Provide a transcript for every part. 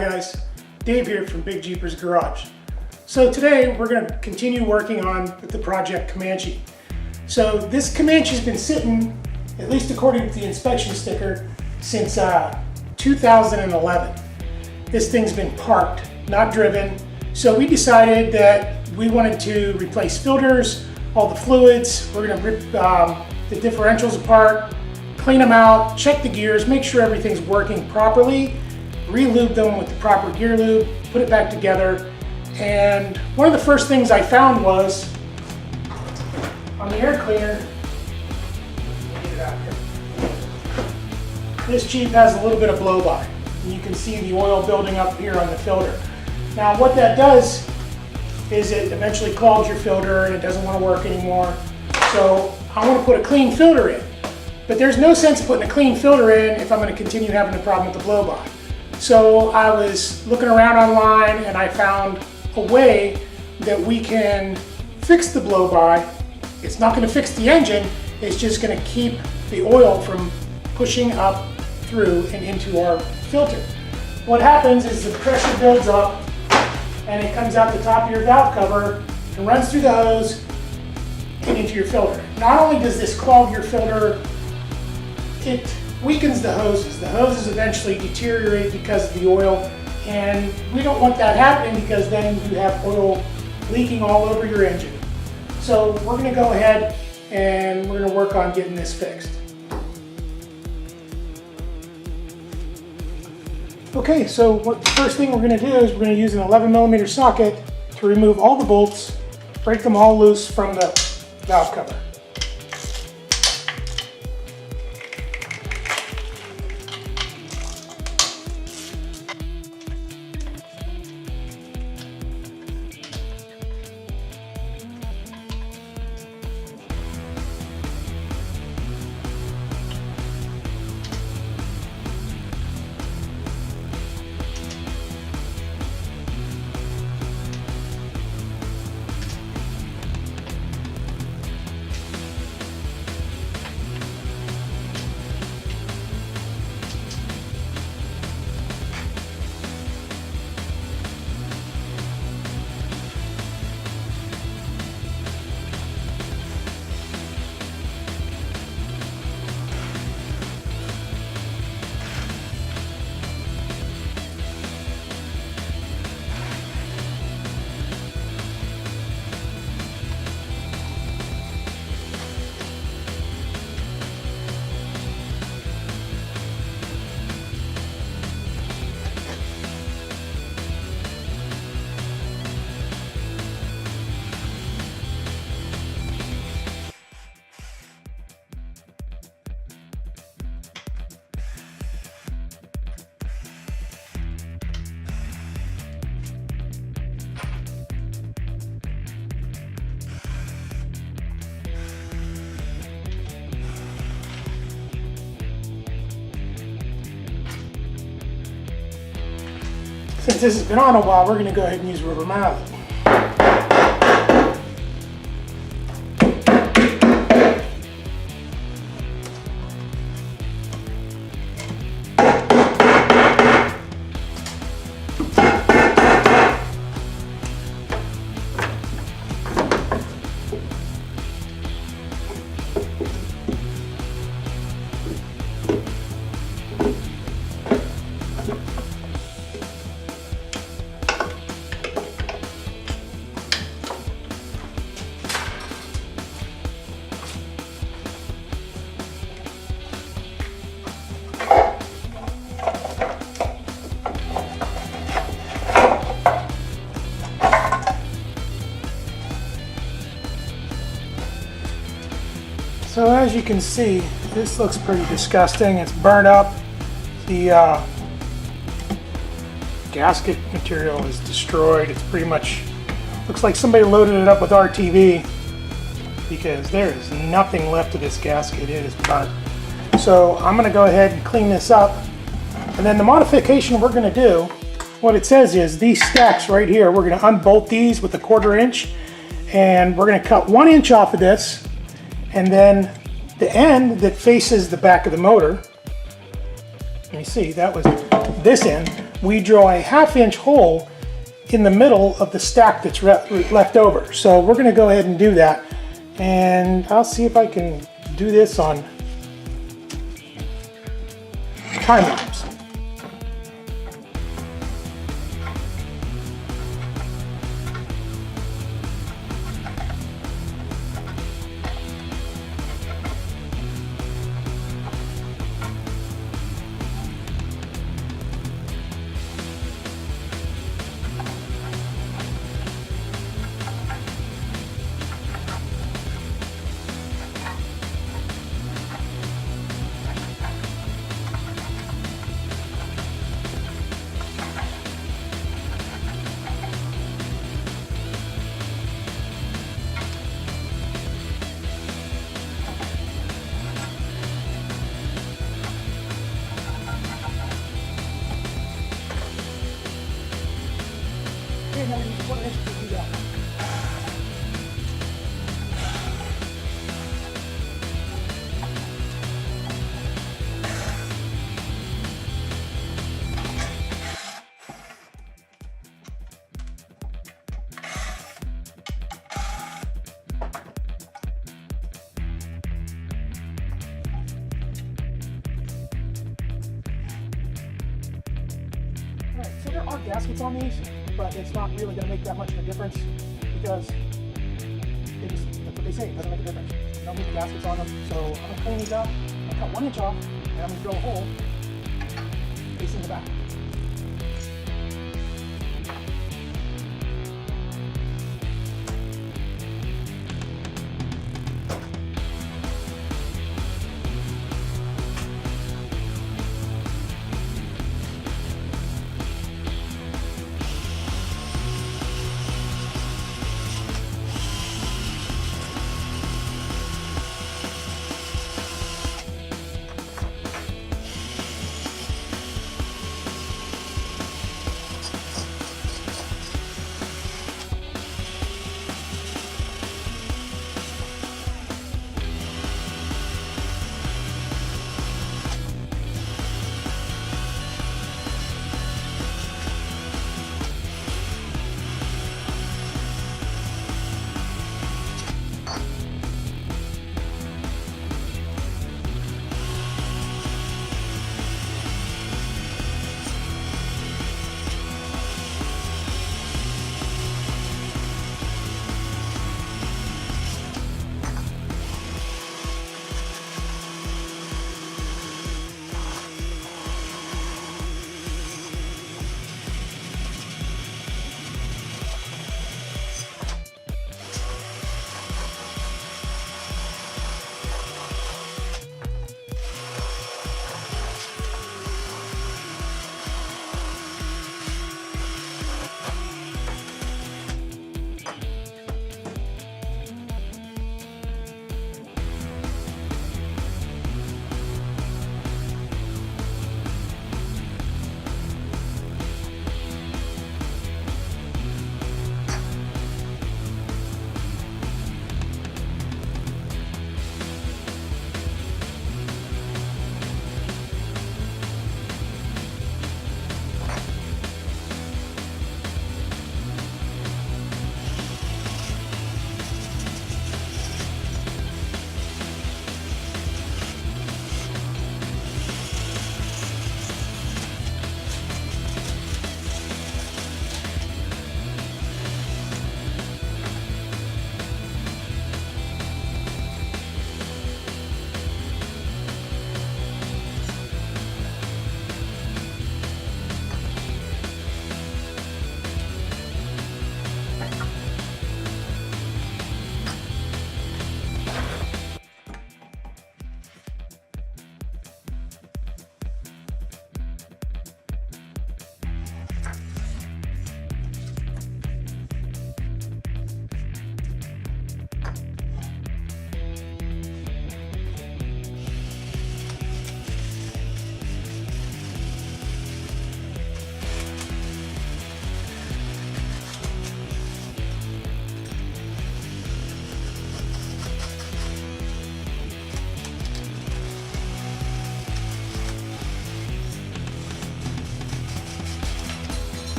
guys, Dave here from Big Jeepers Garage. So today we're going to continue working on the project Comanche. So this Comanche's been sitting, at least according to the inspection sticker, since 2011. This thing's been parked, not driven. So we decided that we wanted to replace filters, all the fluids. We're going to rip the differentials apart, clean them out, check the gears, make sure everything's working properly, re-lube them with the proper gear lube, put it back together. And one of the first things I found was on the air cleaner, get it out here. This Jeep has a little bit of blow-by. And you can see the oil building up here on the filter. Now what that does is it eventually clogs your filter and it doesn't want to work anymore. So I want to put a clean filter in. But there's no sense putting a clean filter in if I'm going to continue having a problem with the blow-by. So I was looking around online and I found a way that we can fix the blow-by. It's not going to fix the engine, it's just going to keep the oil from pushing up through and into our filter. What happens is the pressure builds up and it comes out the top of your valve cover and runs through the hose and into your filter. Not only does this clog your filter, it weakens the hoses. The hoses eventually deteriorate because of the oil, and we don't want that happening because then you have oil leaking all over your engine. So we're going to go ahead and we're going to work on getting this fixed. Okay, so the first thing we're going to do is we're going to use an 11mm socket to remove all the bolts, break them all loose from the valve cover. Since this has been on a while, we're going to go ahead and use rubber mallet. So as you can see, this looks pretty disgusting. It's burnt up. The gasket material is destroyed. It's pretty much, looks like somebody loaded it up with RTV because there is nothing left of this gasket. It is burnt. So I'm going to go ahead and clean this up. And then the modification we're going to do, what it says is these stacks right here, we're going to unbolt these with a 1/4 inch and we're going to cut 1 inch off of this. And then the end that faces the back of the motor, let me see, that was this end. we drill a 1/2 inch hole in the middle of the stack that's left over. So we're gonna go ahead and do that. And I'll see if I can do this on time lapse. So there are gaskets on these, but it's not really going to make that much of a difference because that's what they say, it doesn't make a difference. You don't need the gaskets on them. So I'm going to clean these up, I'll cut 1 inch off, and I'm going to drill a hole facing the back.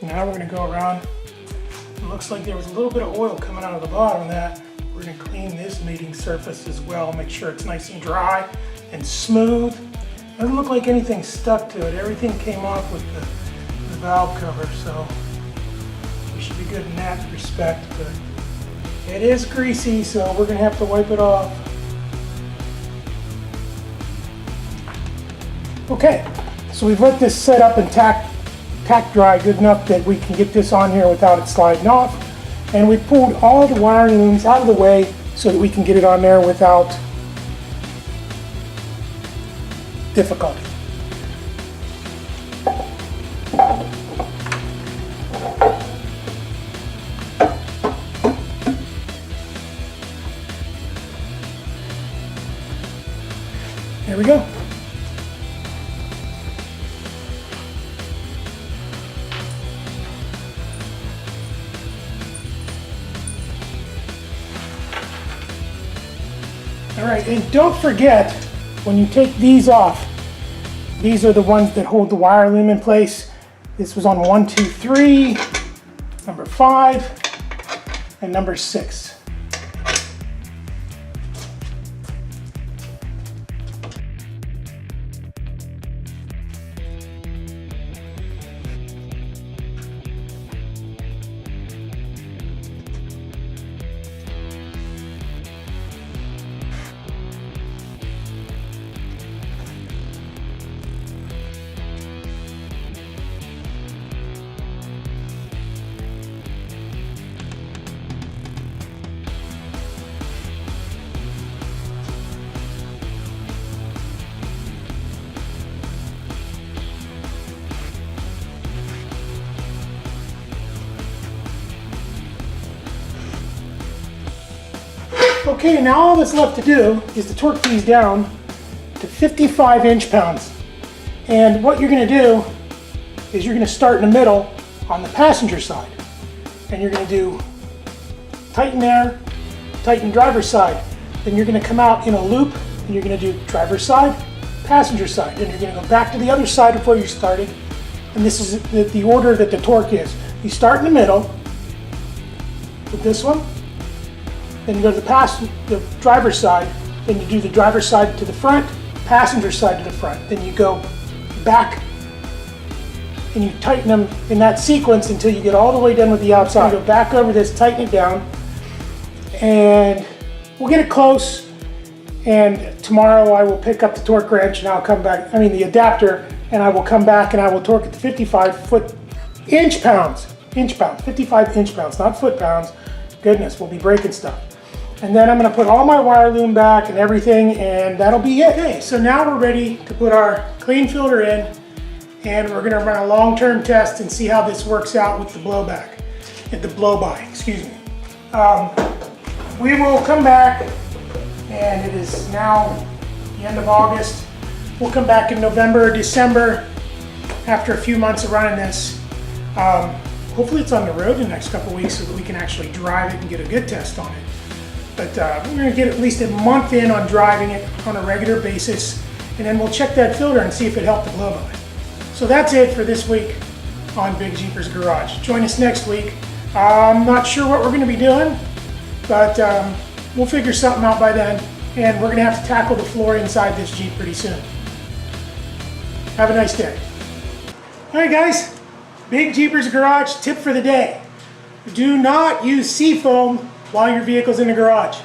now we're going to go around. It looks like there was a little bit of oil coming out of the bottom of that. We're going to clean this mating surface as well, make sure it's nice and dry and smooth. Doesn't look like anything stuck to it. Everything came off with the valve cover, so we should be good in that respect. But it is greasy, so we're going to have to wipe it off. Okay, so we've let this set up and tack dry good enough that we can get this on here without it sliding off. And we pulled all the wire looms out of the way so that we can get it on there without difficulty. There we go. All right, and don't forget, when you take these off, these are the ones that hold the wire loom in place. This was on 1, 2, 3, number 5, and number 6. Okay, now all that's left to do is to torque these down to 55 inch-pounds. And what you're going to do is you're going to start in the middle on the passenger side. And you're going to do tighten there, tighten driver's side. Then you're going to come out in a loop and you're going to do driver's side, passenger side. Then you're going to go back to the other side of where you started. And this is the order that the torque is. You start in the middle with this one. Then you go to the driver's side, then you do the driver's side to the front, passenger side to the front. Then you go back and you tighten them in that sequence until you get all the way done with the outside. You go back over this, tighten it down, and we'll get it close. And tomorrow I will pick up the torque wrench and I'll come back, the adapter, and I will come back and I will torque it to 55 inch-pounds, 55 inch-pounds, not foot-pounds. Goodness, we'll be breaking stuff. And then I'm going to put all my wire loom back and everything, and that'll be it. Okay, so now we're ready to put our clean filter in, and we're going to run a long-term test and see how this works out with the blow-by, excuse me. We will come back, and it is now the end of August. We'll come back in November or December after a few months of running this. Hopefully it's on the road in the next couple weeks so that we can actually drive it and get a good test on it. But we're going to get at least a month in on driving it on a regular basis, and then we'll check that filter and see if it helped the blow-by. So that's it for this week on Big Jeepers Garage. Join us next week. I'm not sure what we're going to be doing, but we'll figure something out by then, and we're going to have to tackle the floor inside this Jeep pretty soon. Have a nice day. All right, guys. Big Jeepers Garage tip for the day. Do not use seafoam while your vehicle's in the garage.